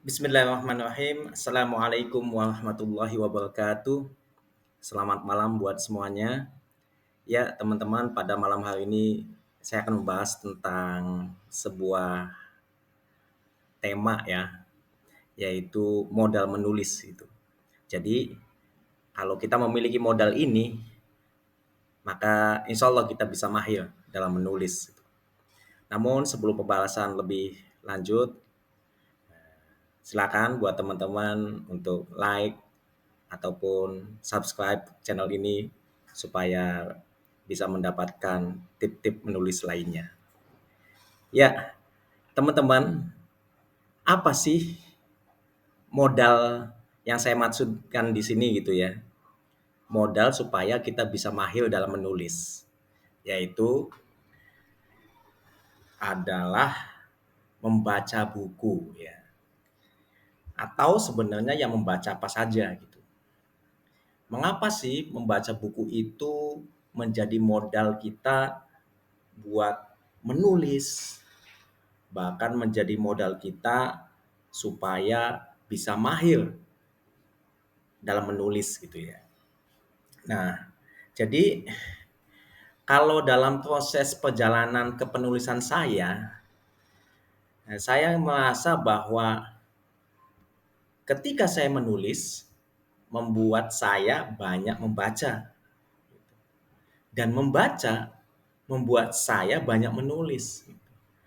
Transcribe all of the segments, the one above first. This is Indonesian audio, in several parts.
Bismillahirrahmanirrahim. Assalamualaikum warahmatullahi wabarakatuh. Selamat malam buat semuanya. Ya, teman-teman, pada malam hari ini saya akan membahas tentang sebuah tema ya, yaitu modal menulis itu. Jadi, kalau kita memiliki modal ini, maka insya Allah kita bisa mahir dalam menulis. Namun sebelum pembahasan lebih lanjut, silakan buat teman-teman untuk like ataupun subscribe channel ini supaya bisa mendapatkan tip-tip menulis lainnya. Ya, teman-teman, apa sih modal yang saya maksudkan di sini gitu ya? Modal supaya kita bisa mahir dalam menulis, yaitu adalah membaca buku ya. Atau sebenarnya yang membaca apa saja gitu. Mengapa sih membaca buku itu menjadi modal kita buat menulis, bahkan menjadi modal kita supaya bisa mahir dalam menulis gitu ya. Nah, jadi kalau dalam proses perjalanan kepenulisan saya merasa bahwa ketika saya menulis membuat saya banyak membaca dan membaca membuat saya banyak menulis.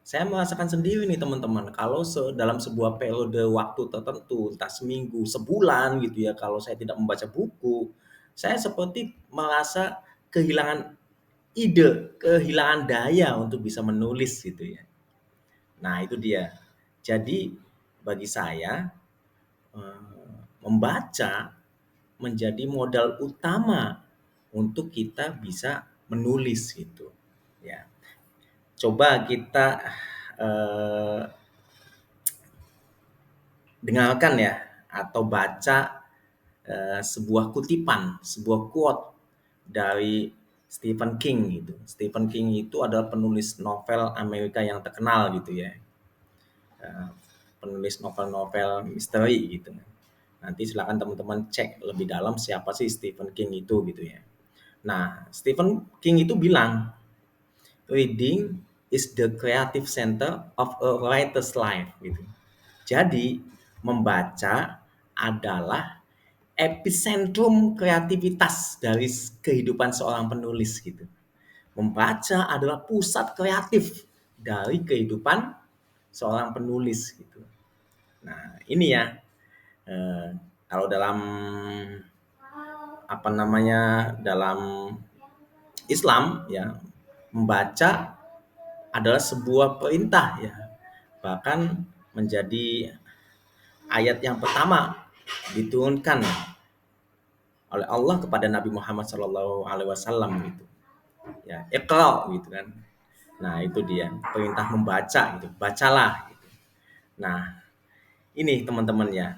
Saya merasakan sendiri nih teman-teman, kalau dalam sebuah periode waktu tertentu, entah seminggu, sebulan gitu ya, kalau saya tidak membaca buku, saya seperti merasa kehilangan ide, kehilangan daya untuk bisa menulis gitu ya. Nah itu dia. Jadi bagi saya membaca menjadi modal utama untuk kita bisa menulis gitu. Ya, coba kita eh, dengarkan ya atau baca sebuah kutipan, sebuah quote dari Stephen King gitu. Stephen King itu adalah penulis novel Amerika yang terkenal gitu ya. Eh, Penulis novel-novel misteri gitu. Nanti silakan teman-teman cek lebih dalam siapa sih Stephen King itu gitu ya. Nah, Stephen King itu bilang, reading is the creative center of a writer's life gitu. Jadi, membaca adalah epicentrum kreativitas dari kehidupan seorang penulis gitu. Membaca adalah pusat kreatif dari kehidupan seorang penulis gitu. Nah, ini ya eh, kalau dalam apa namanya dalam Islam ya membaca adalah sebuah perintah ya, bahkan menjadi ayat yang pertama diturunkan oleh Allah kepada Nabi Muhammad SAW gitu ya, Iqra gitu kan. Nah itu dia perintah membaca gitu, bacalah gitu. Nah ini teman-teman ya,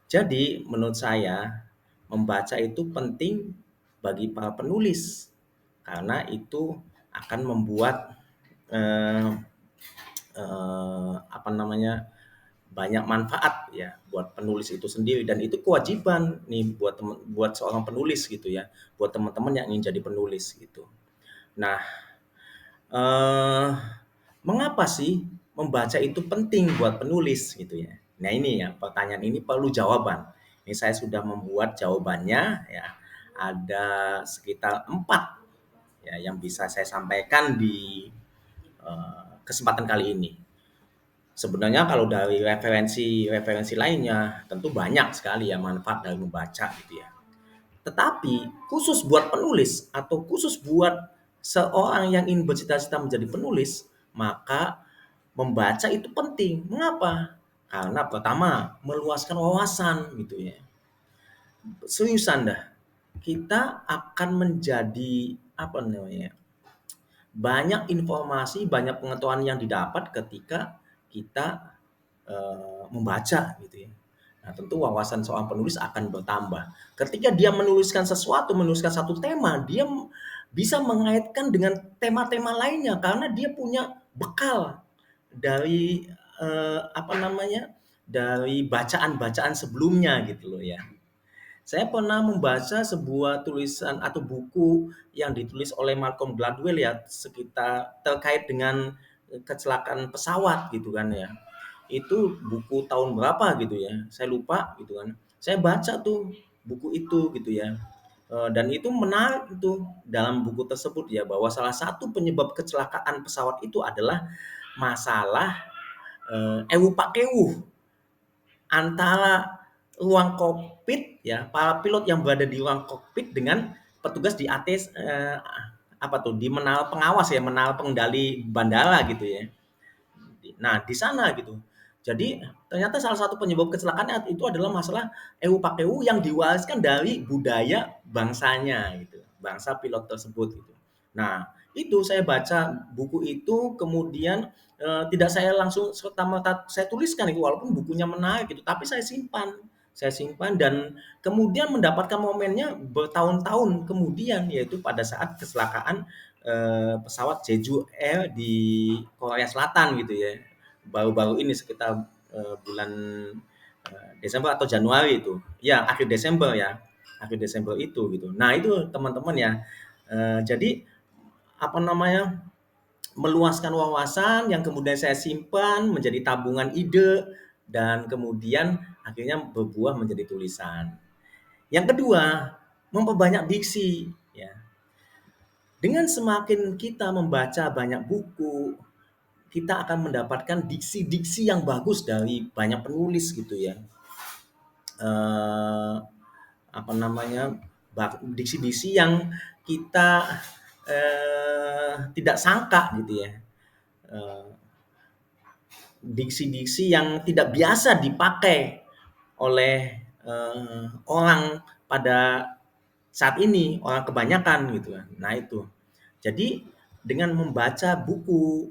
jadi menurut saya membaca itu penting bagi para penulis karena itu akan membuat eh, apa namanya banyak manfaat ya buat penulis itu sendiri, dan itu kewajiban nih buat seorang penulis gitu ya, buat teman-teman yang ingin jadi penulis gitu. Nah, eh, mengapa sih membaca itu penting buat penulis gitu ya? Nah ini ya pertanyaan ini perlu jawaban. Ini saya sudah membuat jawabannya ya. Ada sekitar 4 ya yang bisa saya sampaikan di kesempatan kali ini. Sebenarnya kalau dari referensi lainnya tentu banyak sekali ya manfaat dari membaca gitu ya. Tetapi khusus buat penulis atau khusus buat seorang yang ingin bercita-cita menjadi penulis, maka membaca itu penting. Mengapa? Karena pertama, meluaskan wawasan gitu ya. Seriusan dah. Kita akan menjadi apa namanya? Banyak informasi, banyak pengetahuan yang didapat ketika kita membaca gitu ya. Nah, tentu wawasan seorang penulis akan bertambah. Ketika dia menuliskan sesuatu, menuliskan satu tema, dia bisa mengaitkan dengan tema-tema lainnya karena dia punya bekal dari apa namanya? dari bacaan-bacaan sebelumnya gitu loh ya. Saya pernah membaca sebuah tulisan atau buku yang ditulis oleh Malcolm Gladwell ya, sekitar terkait dengan kecelakaan pesawat gitu kan ya. Itu buku tahun berapa gitu ya, saya lupa gitu kan. Saya baca tuh buku itu gitu ya. Dan itu menarik itu dalam buku tersebut ya, bahwa salah satu penyebab kecelakaan pesawat itu adalah masalah ewu pakewuh antara ruang kokpit ya, para pilot yang berada di ruang kokpit dengan petugas di atas apa tuh, di menara pengawas ya, menara pengendali bandara gitu ya. Nah, di sana gitu. Jadi ternyata salah satu penyebab kecelakaan itu adalah masalah ewu pakewu yang diwariskan dari budaya bangsanya gitu, bangsa pilot tersebut gitu. Nah, itu saya baca buku itu kemudian tidak saya langsung serta-merta saya tuliskan itu walaupun bukunya menarik gitu, tapi saya simpan. Saya simpan dan kemudian mendapatkan momennya bertahun-tahun kemudian, yaitu pada saat kecelakaan pesawat Jeju Air di Korea Selatan gitu ya. Baru-baru ini sekitar bulan Desember atau Januari itu. Ya, akhir Desember ya. Akhir Desember itu gitu. Nah, itu teman-teman ya. Jadi apa namanya? Meluaskan wawasan yang kemudian saya simpan menjadi tabungan ide dan kemudian akhirnya berbuah menjadi tulisan. Yang kedua, memperbanyak diksi ya. Dengan semakin kita membaca banyak buku, kita akan mendapatkan diksi-diksi yang bagus dari banyak penulis gitu ya. Eh, apa namanya? Diksi-diksi yang kita tidak sangka gitu ya. Eh, Diksi-diksi yang tidak biasa dipakai oleh orang pada saat ini, orang kebanyakan gitu kan. Nah itu. Jadi dengan membaca buku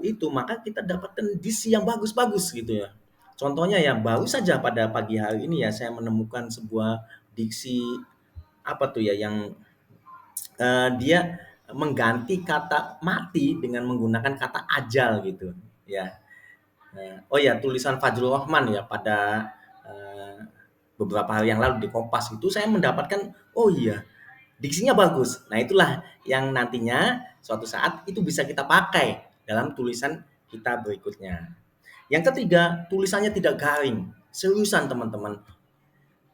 itu maka kita dapatkan diksi yang bagus-bagus gitu ya. Contohnya ya baru saja pada pagi hari ini ya saya menemukan sebuah diksi apa tuh ya yang dia mengganti kata mati dengan menggunakan kata ajal gitu ya. Oh ya tulisan Fajrul Rahman ya pada beberapa hari yang lalu di Kompas itu saya mendapatkan oh iya diksinya bagus. Nah, itulah yang nantinya suatu saat itu bisa kita pakai dalam tulisan kita berikutnya. Yang ketiga, tulisannya tidak garing. Seriusan teman-teman.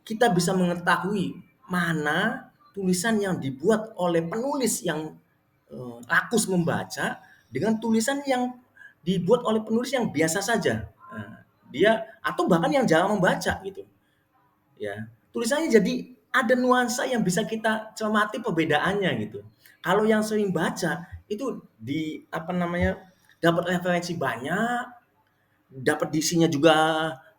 Kita bisa mengetahui mana tulisan yang dibuat oleh penulis yang rakus membaca dengan tulisan yang dibuat oleh penulis yang biasa saja. Dia atau bahkan yang jarang membaca gitu ya. Tulisannya jadi ada nuansa yang bisa kita cermati perbedaannya gitu. Kalau yang sering baca itu di apa namanya dapat referensi banyak, dapat diksinya juga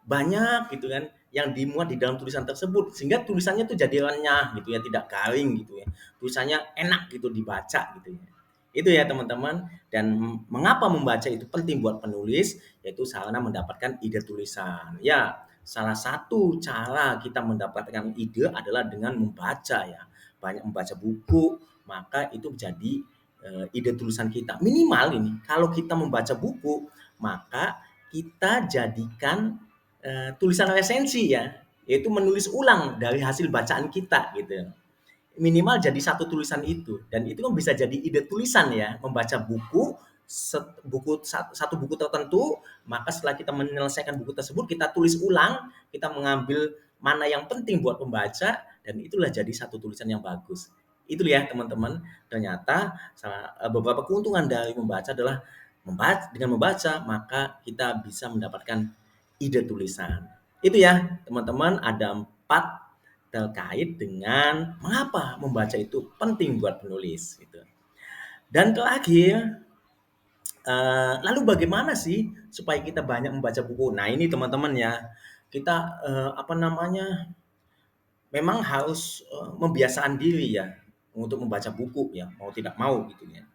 banyak gitu kan yang dimuat di dalam tulisan tersebut sehingga tulisannya tuh jadi renyah gitu ya, tidak garing gitu ya. Tulisannya enak gitu dibaca gitu ya. Itu ya teman-teman dan mengapa membaca itu penting buat penulis yaitu sarana mendapatkan ide tulisan. Ya, salah satu cara kita mendapatkan ide adalah dengan membaca ya. Banyak membaca buku maka itu menjadi ide tulisan kita. Minimal ini kalau kita membaca buku maka kita jadikan tulisan resensi ya, yaitu menulis ulang dari hasil bacaan kita gitu. Minimal jadi satu tulisan itu dan itu kan bisa jadi ide tulisan ya, membaca buku satu buku tertentu, maka setelah kita menyelesaikan buku tersebut kita tulis ulang, kita mengambil mana yang penting buat pembaca dan itulah jadi satu tulisan yang bagus. Itu ya teman-teman, ternyata beberapa keuntungan dari membaca adalah dengan membaca maka kita bisa mendapatkan ide tulisan. Itu ya teman-teman ada 4 terkait dengan mengapa membaca itu penting buat penulis gitu. Dan terakhir, lalu bagaimana sih supaya kita banyak membaca buku? Nah ini teman-teman ya, kita apa namanya memang harus membiasakan diri ya untuk membaca buku ya mau tidak mau gitu ya.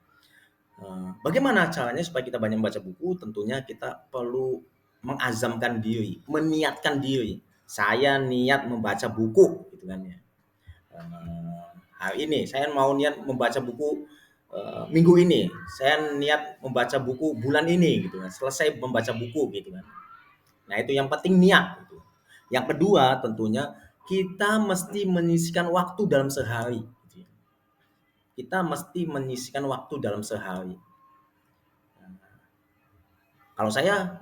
Bagaimana caranya supaya kita banyak membaca buku? Tentunya kita perlu mengazamkan diri, meniatkan diri. Saya niat membaca buku gitu kan ya. Hari ini saya mau niat membaca buku minggu ini, saya niat membaca buku bulan ini gitu kan, selesai membaca buku gitu kan. Nah, itu yang penting niat gitu. Yang kedua tentunya kita mesti menyisihkan waktu dalam sehari gitu ya. Kita mesti menyisihkan waktu dalam sehari. Kalau saya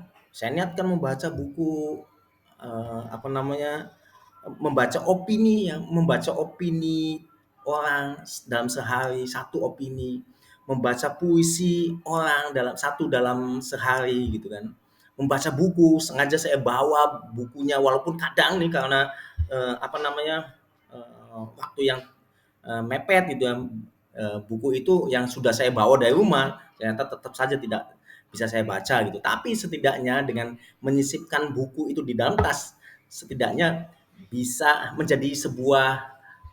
niatkan membaca buku, apa namanya, membaca opini orang dalam sehari, satu opini, membaca puisi orang dalam sehari gitu kan. Membaca buku, sengaja saya bawa bukunya walaupun kadang nih karena, apa namanya, waktu yang, mepet gitu ya, buku itu yang sudah saya bawa dari rumah ternyata tetap saja tidak bisa saya baca gitu. Tapi setidaknya dengan menyisipkan buku itu di dalam tas, setidaknya bisa menjadi sebuah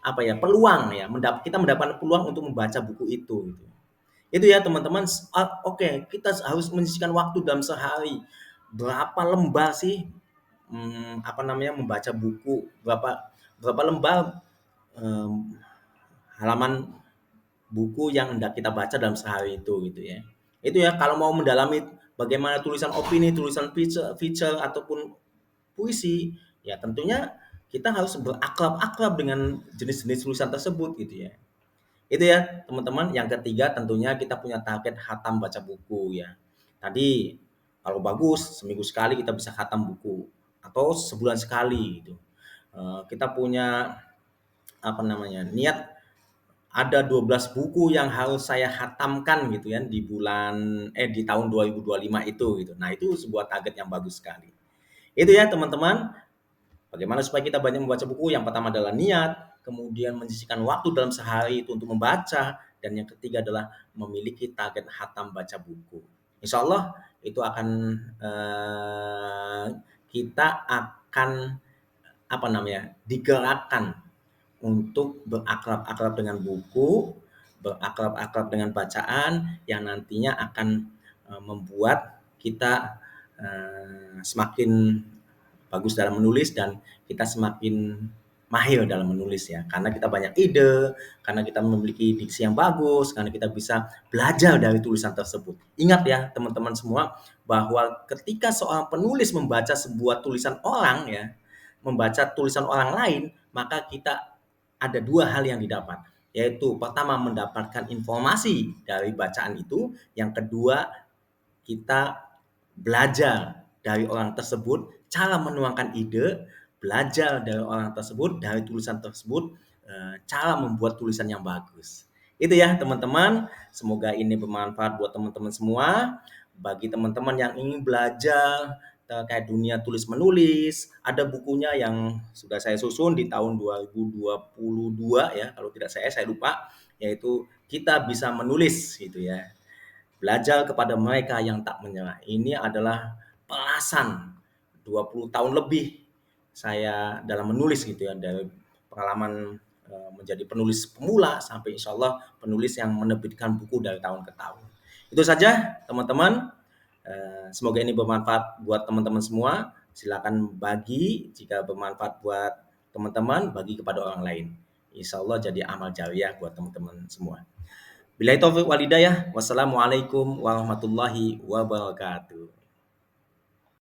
apa ya, peluang ya, kita mendapatkan peluang untuk membaca buku itu gitu. Itu ya teman-teman, oke, kita harus menyisihkan waktu dalam sehari. Berapa lembar sih, apa namanya, membaca buku, berapa berapa lembar, mmm, halaman buku yang hendak kita baca dalam sehari itu gitu ya. Itu ya kalau mau mendalami bagaimana tulisan opini, tulisan feature ataupun puisi, ya tentunya kita harus berakrab-akrab dengan jenis-jenis tulisan tersebut gitu ya. Itu ya teman-teman. Yang ketiga tentunya kita punya target khatam baca buku ya. Tadi kalau bagus seminggu sekali kita bisa khatam buku atau sebulan sekali gitu. Kita punya apa namanya, niat ada 12 buku yang harus saya khatamkan gitu ya di tahun 2025 itu gitu. Nah, itu sebuah target yang bagus sekali. Itu ya teman-teman, bagaimana supaya kita banyak membaca buku. Yang pertama adalah niat, kemudian menyisihkan waktu dalam sehari itu untuk membaca, dan yang ketiga adalah memiliki target khatam baca buku. Insya Allah itu akan kita akan apa namanya, digerakkan untuk berakrab-akrab dengan buku, berakrab-akrab dengan bacaan yang nantinya akan membuat kita semakin bagus dalam menulis dan kita semakin mahir dalam menulis ya. Karena kita banyak ide, karena kita memiliki diksi yang bagus, karena kita bisa belajar dari tulisan tersebut. Ingat ya teman-teman semua bahwa ketika seorang penulis membaca sebuah tulisan orang ya, membaca tulisan orang lain, maka kita ada dua hal yang didapat, yaitu pertama mendapatkan informasi dari bacaan itu, yang kedua kita belajar dari orang tersebut, cara menuangkan ide, belajar dari orang tersebut, dari tulisan tersebut, cara membuat tulisan yang bagus. Itu ya teman-teman, semoga ini bermanfaat buat teman-teman semua. Bagi teman-teman yang ingin belajar terkait dunia tulis menulis, ada bukunya yang sudah saya susun di tahun 2022 ya, kalau tidak saya lupa, yaitu Kita Bisa Menulis gitu ya. Belajar kepada mereka yang tak menyerah. Ini adalah pelasan 20 tahun lebih saya dalam menulis gitu ya, dari pengalaman menjadi penulis pemula sampai insya Allah penulis yang menerbitkan buku dari tahun ke tahun. Itu saja teman-teman. Semoga ini bermanfaat buat teman-teman semua. Silakan bagi jika bermanfaat buat teman-teman, bagi kepada orang lain. Insya Allah jadi amal jariah buat teman-teman semua. Billahi taufiq walhidayah. Wassalamualaikum warahmatullahi wabarakatuh.